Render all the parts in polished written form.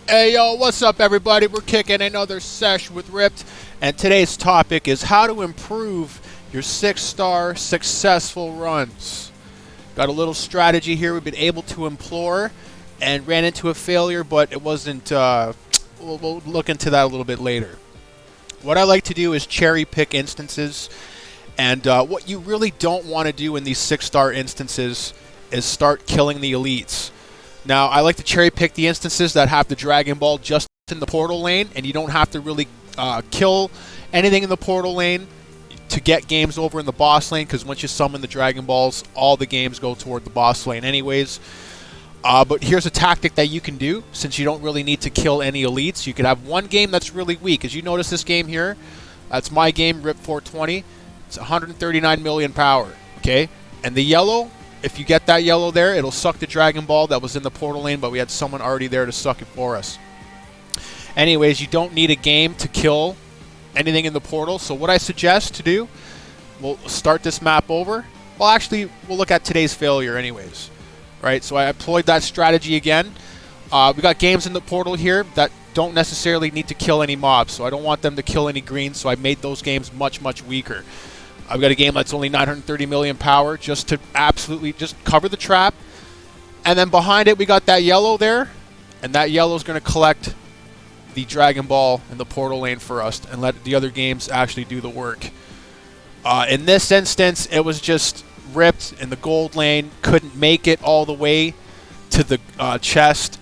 Hey yo, what's up everybody? We're kicking another sesh with Rypt, and today's topic is how to improve your 6-star successful runs. Got a little strategy here we've been able to employ and ran into a failure, but it wasn't, we'll look into that a little bit later. What I like to do is cherry pick instances, and what you really don't want to do in these 6-star instances is start killing the elites. Now, I like to cherry pick the instances that have the Dragonball just in the portal lane, and you don't have to really kill anything in the portal lane to get games over in the boss lane, because once you summon the Dragonballs, all the games go toward the boss lane anyways. But here's a tactic that you can do, since you don't really need to kill any elites. You could have one game that's really weak. As you notice this game here, that's my game, Rypt 420. It's 139 million power, okay? And the yellow, if you get that yellow there, it'll suck the Dragon Ball that was in the portal lane, but we had someone already there to suck it for us. Anyways, you don't need a game to kill anything in the portal, so what I suggest to do, we'll start this map over. Well, actually, we'll look at today's failure anyways. Right, so I employed that strategy again. We got games in the portal here that don't necessarily need to kill any mobs, so I don't want them to kill any greens, so I made those games much, much weaker. I've got a game that's only 930 million power just to absolutely just cover the trap. And then behind it, we got that yellow there. And that yellow is going to collect the Dragon Ball in the portal lane for us and let the other games actually do the work. In this instance, it was just Rypt in the gold lane. Couldn't make it all the way to the chest.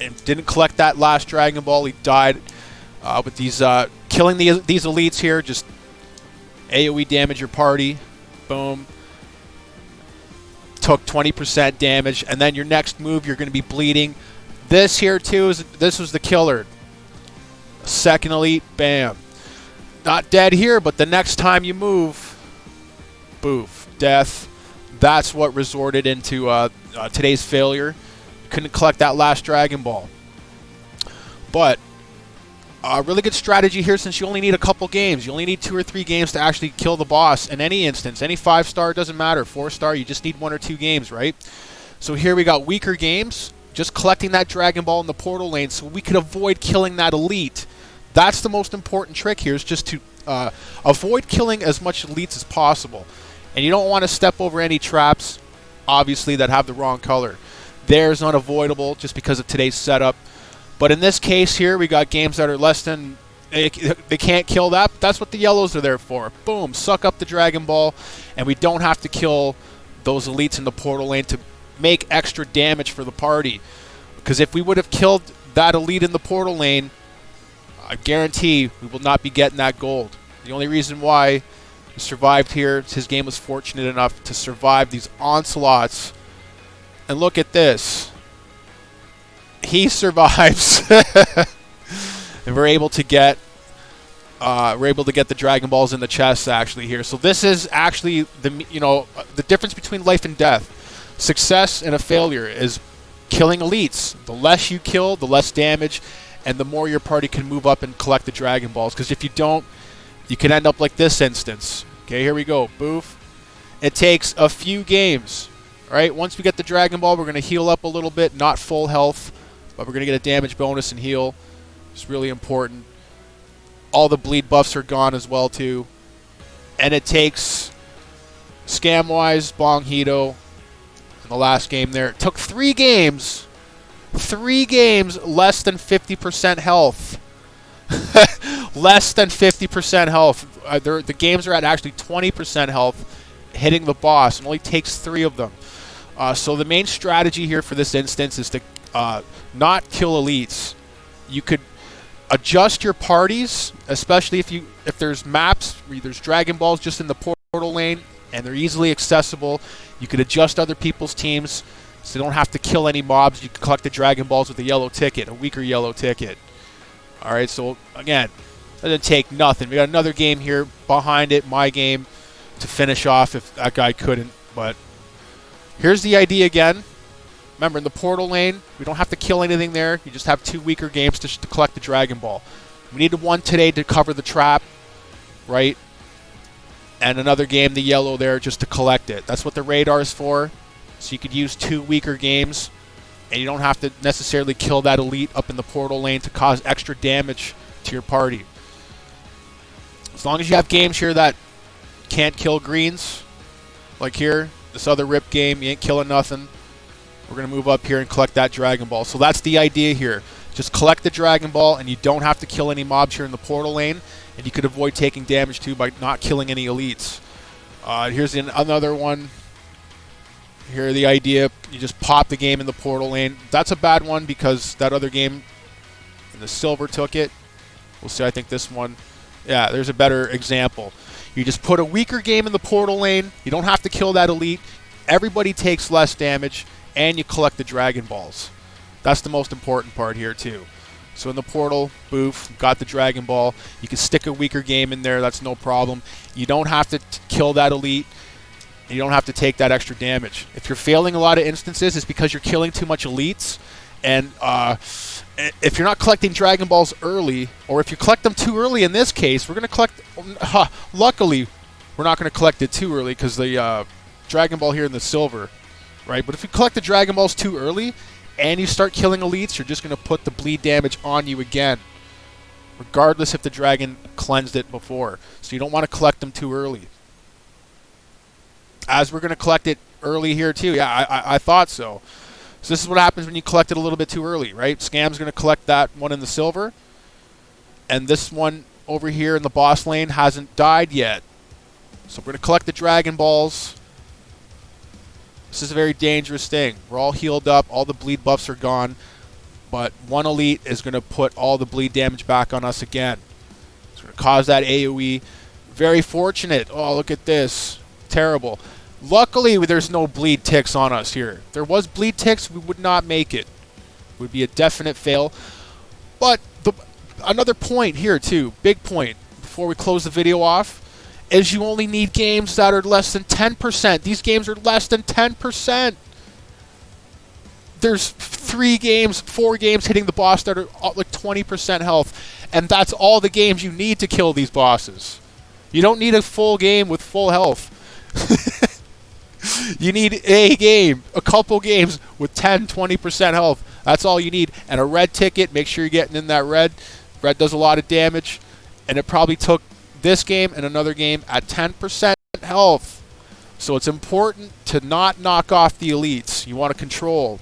And didn't collect that last Dragon Ball. He died with these killing these elites here. Just AoE damage your party. Boom. Took 20% damage. And then your next move, you're going to be bleeding. This here, too, this was the killer. Second elite. Bam. Not dead here, but the next time you move, boof. Death. That's what resorted into today's failure. Couldn't collect that last Dragon Ball. But a really good strategy here, since you only need a couple games. You only need 2 or 3 games to actually kill the boss in any instance. Any 5-star, doesn't matter. 4-star, you just need 1 or 2 games, right? So here we got weaker games, just collecting that Dragon Ball in the portal lane so we could avoid killing that elite. That's the most important trick here, is just to avoid killing as much elites as possible. And you don't want to step over any traps, obviously, that have the wrong color. There's unavoidable just because of today's setup. But in this case here, we got games that are less than... They can't kill that. That's what the yellows are there for. Boom. Suck up the Dragon Ball. And we don't have to kill those elites in the portal lane to make extra damage for the party. Because if we would have killed that elite in the portal lane, I guarantee we will not be getting that gold. The only reason why he survived here is his game was fortunate enough to survive these onslaughts. And look at this. He survives, and we're able to get the Dragon Balls in the chest actually here. So this is actually the difference between life and death. Success and a failure is killing elites. The less you kill, the less damage, and the more your party can move up and collect the Dragon Balls. Because if you don't, you can end up like this instance. Okay, here we go. Boof. It takes a few games. All right, once we get the Dragon Ball, we're going to heal up a little bit, not full health. But we're going to get a damage bonus and heal. It's really important. All the bleed buffs are gone as well, too. And it takes Scamwise, Bonghito, in the last game there. It took 3 games. 3 games, less than 50% health. Less than 50% health. The games are at actually 20% health, hitting the boss. It only takes 3 of them. So the main strategy here for this instance is to not kill elites. You could adjust your parties, especially if there's maps where there's Dragon Balls just in the portal lane and they're easily accessible. You could adjust other people's teams so they don't have to kill any mobs. You can collect the Dragon Balls with a yellow ticket, a weaker yellow ticket. All right, so again, doesn't take nothing. We got another game here behind it, my game, to finish off if that guy couldn't. But here's the idea again. Remember, in the portal lane, we don't have to kill anything there. You just have 2 weaker games to collect the Dragon Ball. We needed 1 today to cover the trap, right? And another game, the yellow there, just to collect it. That's what the radar is for. So you could use 2 weaker games and you don't have to necessarily kill that elite up in the portal lane to cause extra damage to your party. As long as you have games here that can't kill greens, like here, this other Rypt game, you ain't killing nothing. We're going to move up here and collect that Dragon Ball. So that's the idea here. Just collect the Dragon Ball, and you don't have to kill any mobs here in the portal lane, and you could avoid taking damage too by not killing any elites. Here's another one. Here, the idea, you just pop the game in the portal lane. That's a bad one because that other game in the silver took it. We'll see, I think this one, yeah, there's a better example. You just put a weaker game in the portal lane. You don't have to kill that elite. Everybody takes less damage, and you collect the Dragon Balls. That's the most important part here too. So in the portal, boof, got the Dragon Ball. You can stick a weaker game in there. That's no problem. You don't have to kill that elite. You don't have to take that extra damage. If you're failing a lot of instances, it's because you're killing too much elites. And if you're not collecting Dragon Balls early, or if you collect them too early in this case, we're going to collect... luckily, we're not going to collect it too early because the Dragon Ball here in the silver, right? But if you collect the Dragon Balls too early and you start killing elites, you're just going to put the bleed damage on you again, regardless if the dragon cleansed it before. So you don't want to collect them too early. As we're going to collect it early here too. Yeah, I thought so. So this is what happens when you collect it a little bit too early, right? Scam's going to collect that one in the silver. And this one over here in the boss lane hasn't died yet. So we're going to collect the Dragon Balls. This is a very dangerous thing. We're all healed up. All the bleed buffs are gone. But one elite is going to put all the bleed damage back on us again. It's going to cause that AoE. Very fortunate. Oh, look at this. Terrible. Luckily, there's no bleed ticks on us here. If there was bleed ticks, we would not make it. It would be a definite fail. But another point here, too, big point, before we close the video off, is you only need games that are less than 10%. These games are less than 10%. There's 3 games, 4 games hitting the boss that are like 20% health. And that's all the games you need to kill these bosses. You don't need a full game with full health. You need a game, a couple games with 10, 20% health. That's all you need. And a red ticket, make sure you're getting in that red. Red does a lot of damage. And it probably took this game and another game at 10% health. So it's important to not knock off the elites. You want to control.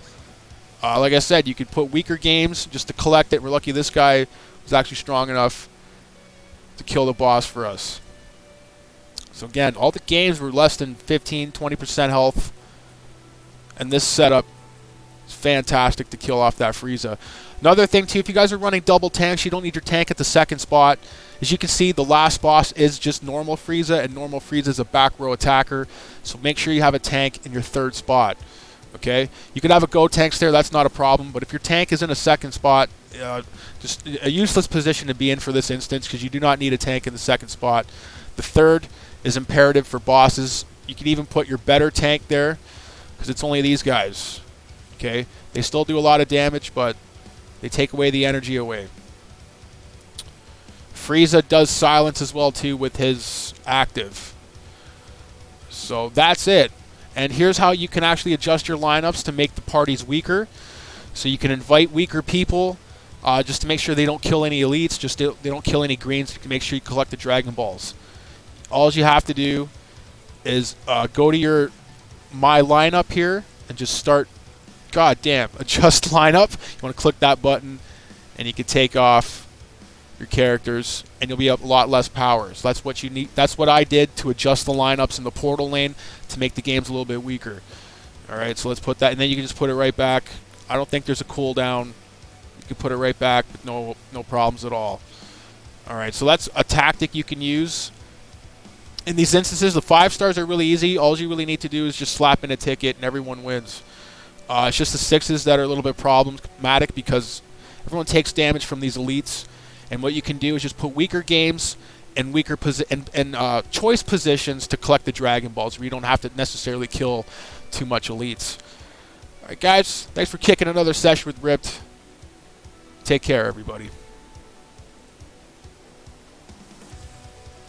Like I said, you could put weaker games just to collect it. We're lucky this guy was actually strong enough to kill the boss for us. So again, all the games were less than 15, 20% health. And this setup is fantastic to kill off that Frieza. Another thing too, if you guys are running double tanks, you don't need your tank at the second spot. As you can see, the last boss is just normal Frieza, and normal Frieza is a back row attacker. So make sure you have a tank in your third spot. Okay? You could have a Go tanks there, that's not a problem. But if your tank is in a second spot, just a useless position to be in for this instance, because you do not need a tank in the second spot. The third is imperative for bosses. You can even put your better tank there, because it's only these guys. Okay? They still do a lot of damage, but they take away the energy away. Frieza does silence as well too with his active. So that's it. And here's how you can actually adjust your lineups to make the parties weaker. So you can invite weaker people just to make sure they don't kill any elites, just they don't kill any greens. You can make sure you collect the Dragon Balls. All you have to do is go to your My Lineup here and just start, adjust lineup. You want to click that button and you can take off your characters and you'll be up a lot less power. So that's what you need. That's what I did to adjust the lineups in the portal lane to make the games a little bit weaker. Alright, so let's put that, and then you can just put it right back. I don't think there's a cooldown. You can put it right back with no problems at all. Alright, so that's a tactic you can use. In these instances, the 5 stars are really easy. All you really need to do is just slap in a ticket and everyone wins. It's just the 6s that are a little bit problematic because everyone takes damage from these elites. And what you can do is just put weaker games and weaker choice positions to collect the Dragon Balls, where you don't have to necessarily kill too much elites. Alright guys, thanks for kicking another session with Rypt. Take care everybody.